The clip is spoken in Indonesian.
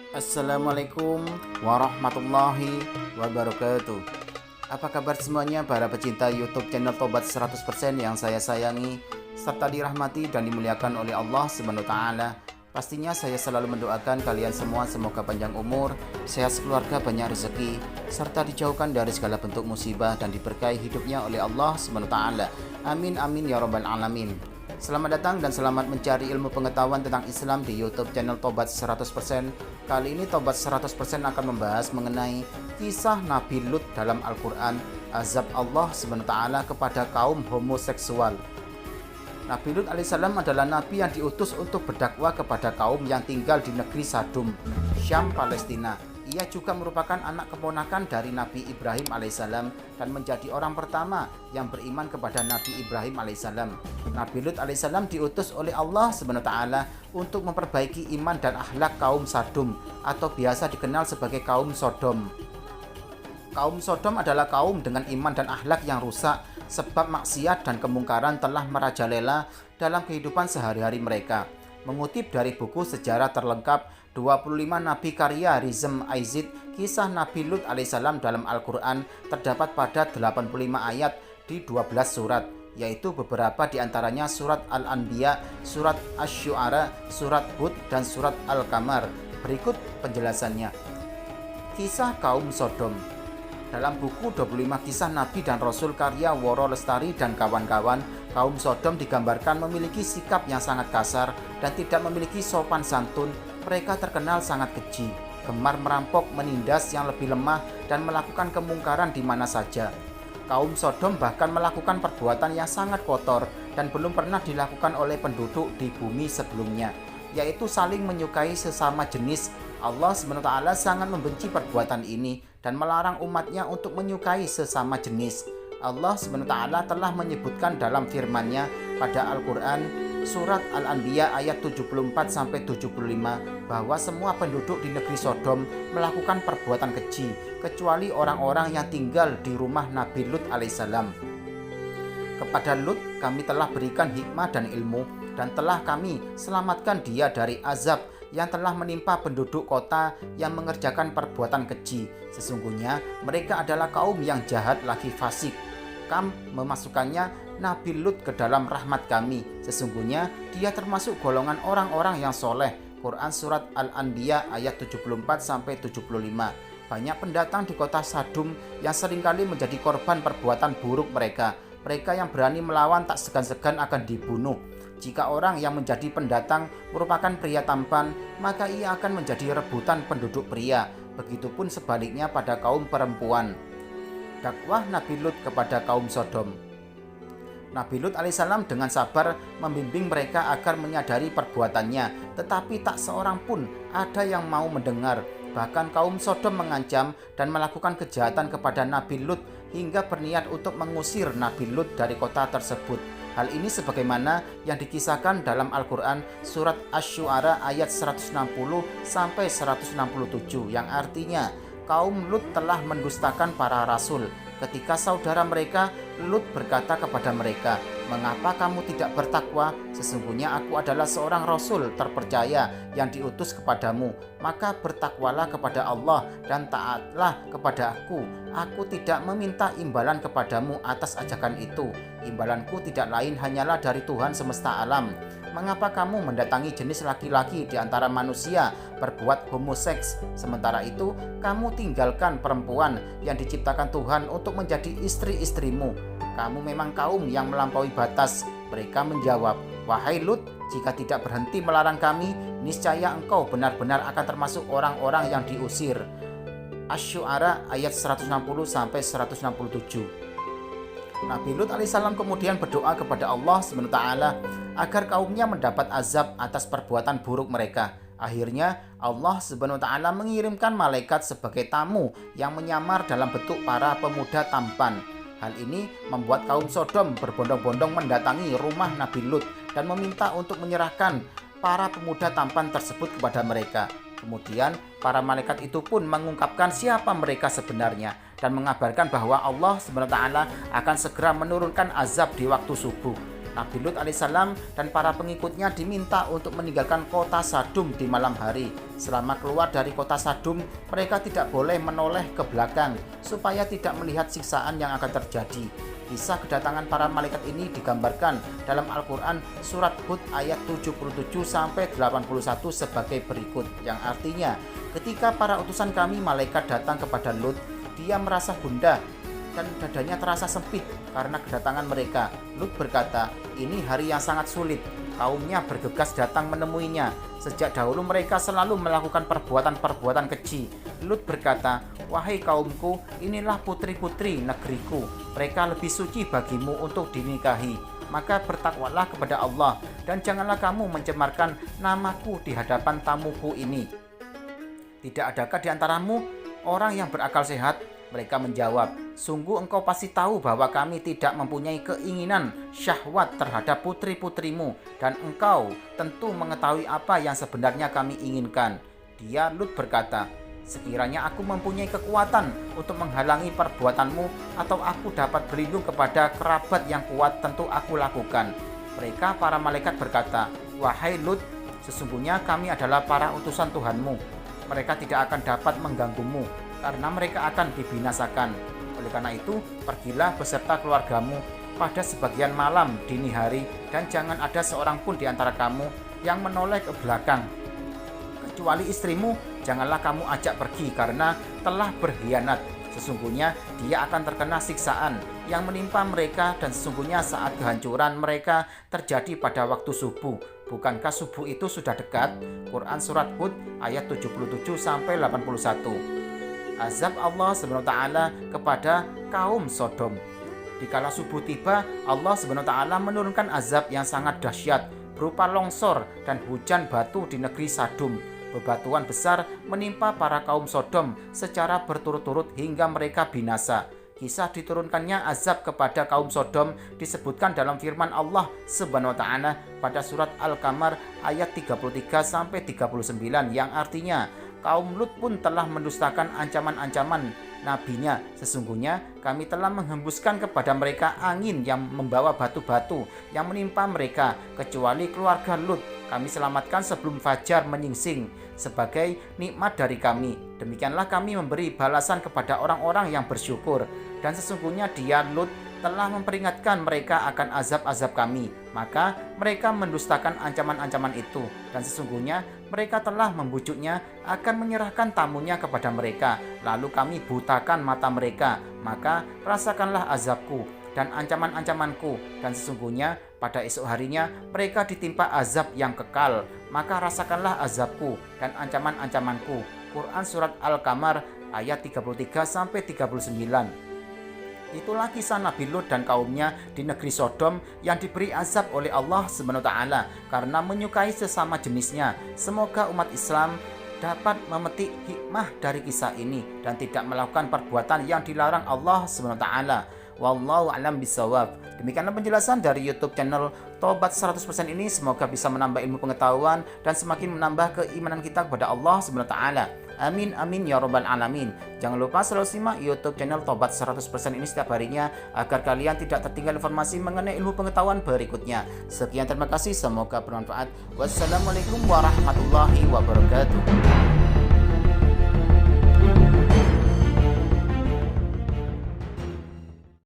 Assalamualaikum warahmatullahi wabarakatuh. Apa kabar semuanya para pecinta YouTube channel Tobat 100% yang saya sayangi serta dirahmati dan dimuliakan oleh Allah Subhanahu wa taala. Pastinya saya selalu mendoakan kalian semua semoga panjang umur, sehat sekeluarga, banyak rezeki serta dijauhkan dari segala bentuk musibah dan diberkahi hidupnya oleh Allah Subhanahu wa taala. Amin amin ya rabbal alamin. Selamat datang dan selamat mencari ilmu pengetahuan tentang Islam di YouTube channel Tobat 100%. Kali ini Tobat 100% akan membahas mengenai kisah Nabi Lut dalam Al-Quran, azab Allah SWT kepada kaum homoseksual. Nabi Lut alaihissalam adalah nabi yang diutus untuk berdakwah kepada kaum yang tinggal di negeri Sadum, Syam, Palestina. Ia juga merupakan anak keponakan dari Nabi Ibrahim alaihissalam dan menjadi orang pertama yang beriman kepada Nabi Ibrahim alaihissalam. Nabi Lut alaihissalam diutus oleh Allah SWT untuk memperbaiki iman dan akhlak kaum Sadum atau biasa dikenal sebagai kaum Sodom. Kaum Sodom adalah kaum dengan iman dan akhlak yang rusak sebab maksiat dan kemungkaran telah merajalela dalam kehidupan sehari-hari mereka. Mengutip dari buku sejarah terlengkap 25 Nabi karya Rizm Aizid, kisah Nabi Lut alaihissalam dalam Al-Quran terdapat pada 85 ayat di 12 surat, yaitu beberapa diantaranya surat Al-Anbiya, surat Asy-Syu'ara, surat Hud, dan surat Al-Qamar. Berikut penjelasannya. Kisah kaum Sodom. Dalam buku 25 kisah Nabi dan Rasul karya Woro Lestari dan kawan-kawan, kaum Sodom digambarkan memiliki sikap yang sangat kasar dan tidak memiliki sopan santun. Mereka terkenal sangat keji, gemar merampok, menindas yang lebih lemah, dan melakukan kemungkaran di mana saja. Kaum Sodom bahkan melakukan perbuatan yang sangat kotor dan belum pernah dilakukan oleh penduduk di bumi sebelumnya, yaitu saling menyukai sesama jenis. Allah SWT sangat membenci perbuatan ini dan melarang umatnya untuk menyukai sesama jenis. Allah SWT telah menyebutkan dalam firman-Nya pada Al-Quran surat Al-Anbiya ayat 74-75 bahwa semua penduduk di negeri Sodom melakukan perbuatan keji kecuali orang-orang yang tinggal di rumah Nabi Lut alaihissalam. Kepada Lut kami telah berikan hikmah dan ilmu dan telah kami selamatkan dia dari azab yang telah menimpa penduduk kota yang mengerjakan perbuatan keji. Sesungguhnya mereka adalah kaum yang jahat lagi fasik. Kami memasukkannya Nabi Lut ke dalam rahmat kami. Sesungguhnya dia termasuk golongan orang-orang yang soleh. Quran surat Al-Anbiya ayat 74-75. Banyak pendatang di kota Sadum yang seringkali menjadi korban perbuatan buruk mereka. Mereka yang berani melawan tak segan-segan akan dibunuh. Jika orang yang menjadi pendatang merupakan pria tampan, maka ia akan menjadi rebutan penduduk pria. Begitupun sebaliknya pada kaum perempuan. Dakwah Nabi Lut kepada kaum Sodom. Nabi Lut alaihissalam dengan sabar membimbing mereka agar menyadari perbuatannya, tetapi tak seorang pun ada yang mau mendengar. Bahkan kaum Sodom mengancam dan melakukan kejahatan kepada Nabi Lut hingga berniat untuk mengusir Nabi Lut dari kota tersebut. Hal ini sebagaimana yang dikisahkan dalam Al-Quran surat Asy-Syu'ara ayat 160-167 yang artinya kaum Lut telah mendustakan para rasul. Ketika saudara mereka Lut berkata kepada mereka, "Mengapa kamu tidak bertakwa? Sesungguhnya aku adalah seorang rasul terpercaya yang diutus kepadamu. Maka bertakwalah kepada Allah dan taatlah kepada aku. Aku tidak meminta imbalan kepadamu atas ajakan itu. Imbalanku tidak lain hanyalah dari Tuhan semesta alam. Mengapa kamu mendatangi jenis laki-laki di antara manusia berbuat homoseks? Sementara itu kamu tinggalkan perempuan yang diciptakan Tuhan untuk menjadi istri-istrimu. Kamu memang kaum yang melampaui batas." Mereka menjawab, "Wahai Lut, jika tidak berhenti melarang kami, niscaya engkau benar-benar akan termasuk orang-orang yang diusir." Asy-Syu'ara ayat 160-167. Nabi Lut alaihissalam kemudian berdoa kepada Allah SWT agar kaumnya mendapat azab atas perbuatan buruk mereka. Akhirnya Allah SWT mengirimkan malaikat sebagai tamu yang menyamar dalam bentuk para pemuda tampan. Hal ini membuat kaum Sodom berbondong-bondong mendatangi rumah Nabi Lut dan meminta untuk menyerahkan para pemuda tampan tersebut kepada mereka. Kemudian para malaikat itu pun mengungkapkan siapa mereka sebenarnya dan mengabarkan bahwa Allah SWT akan segera menurunkan azab di waktu subuh. Nabi Lut alaihissalam dan para pengikutnya diminta untuk meninggalkan kota Sadum di malam hari. Selama keluar dari kota Sadum, mereka tidak boleh menoleh ke belakang supaya tidak melihat siksaan yang akan terjadi. Kisah kedatangan para malaikat ini digambarkan dalam Al-Quran surat Hud ayat 77-81 sebagai berikut, yang artinya, ketika para utusan kami malaikat datang kepada Lut, dia merasa gundah dan dadanya terasa sempit karena kedatangan mereka. Lut berkata, ini hari yang sangat sulit. Kaumnya bergegas datang menemuinya. Sejak dahulu mereka selalu melakukan perbuatan-perbuatan keji. Lut berkata, wahai kaumku, inilah putri-putri negeriku. Mereka lebih suci bagimu untuk dinikahi. Maka bertakwalah kepada Allah dan janganlah kamu mencemarkan namaku di hadapan tamuku ini. Tidak adakah di antaramu orang yang berakal sehat? Mereka menjawab, sungguh engkau pasti tahu bahwa kami tidak mempunyai keinginan syahwat terhadap putri-putrimu dan engkau tentu mengetahui apa yang sebenarnya kami inginkan. Dia Lut berkata, sekiranya aku mempunyai kekuatan untuk menghalangi perbuatanmu atau aku dapat berlindung kepada kerabat yang kuat, tentu aku lakukan. Mereka para malaikat berkata, wahai Lut, sesungguhnya kami adalah para utusan Tuhanmu. Mereka tidak akan dapat mengganggumu karena mereka akan dibinasakan. Oleh karena itu, pergilah beserta keluargamu pada sebagian malam dini hari dan jangan ada seorang pun di antara kamu yang menoleh ke belakang. Kecuali istrimu, janganlah kamu ajak pergi karena telah berkhianat. Sesungguhnya dia akan terkena siksaan yang menimpa mereka dan sesungguhnya saat kehancuran mereka terjadi pada waktu subuh. Bukankah subuh itu sudah dekat? Quran Surat Hud ayat 77-81. Azab Allah SWT kepada kaum Sodom. Dikala subuh tiba, Allah SWT menurunkan azab yang sangat dahsyat berupa longsor dan hujan batu di negeri Sadum. Bebatuan besar menimpa para kaum Sodom secara berturut-turut hingga mereka binasa. Kisah diturunkannya azab kepada kaum Sodom disebutkan dalam firman Allah SWT pada surat Al-Qamar ayat 33-39 yang artinya, kaum Lut pun telah mendustakan ancaman-ancaman nabinya. Sesungguhnya kami telah menghembuskan kepada mereka angin yang membawa batu-batu yang menimpa mereka, kecuali keluarga Lut kami selamatkan sebelum fajar menyingsing sebagai nikmat dari kami. Demikianlah kami memberi balasan kepada orang-orang yang bersyukur. Dan sesungguhnya dia Lut telah memperingatkan mereka akan azab-azab kami, maka mereka mendustakan ancaman-ancaman itu. Dan sesungguhnya mereka telah membujuknya akan menyerahkan tamunya kepada mereka, lalu kami butakan mata mereka, maka rasakanlah azabku dan ancaman-ancamanku. Dan sesungguhnya pada esok harinya mereka ditimpa azab yang kekal, maka rasakanlah azabku dan ancaman-ancamanku. Quran Surat Al-Qamar ayat 33-39. Itulah kisah Nabi Lut dan kaumnya di negeri Sodom yang diberi azab oleh Allah SWT karena menyukai sesama jenisnya. Semoga umat Islam dapat memetik hikmah dari kisah ini dan tidak melakukan perbuatan yang dilarang Allah SWT. Wallahu a'lam bishawab. Demikianlah penjelasan dari YouTube channel Tobat 100% ini. Semoga bisa menambah ilmu pengetahuan dan semakin menambah keimanan kita kepada Allah SWT. Amin amin ya robbal alamin. Jangan lupa selalu simak YouTube channel Tobat 100% ini setiap harinya agar kalian tidak tertinggal informasi mengenai ilmu pengetahuan berikutnya. Sekian, terima kasih, semoga bermanfaat. Wassalamualaikum warahmatullahi wabarakatuh.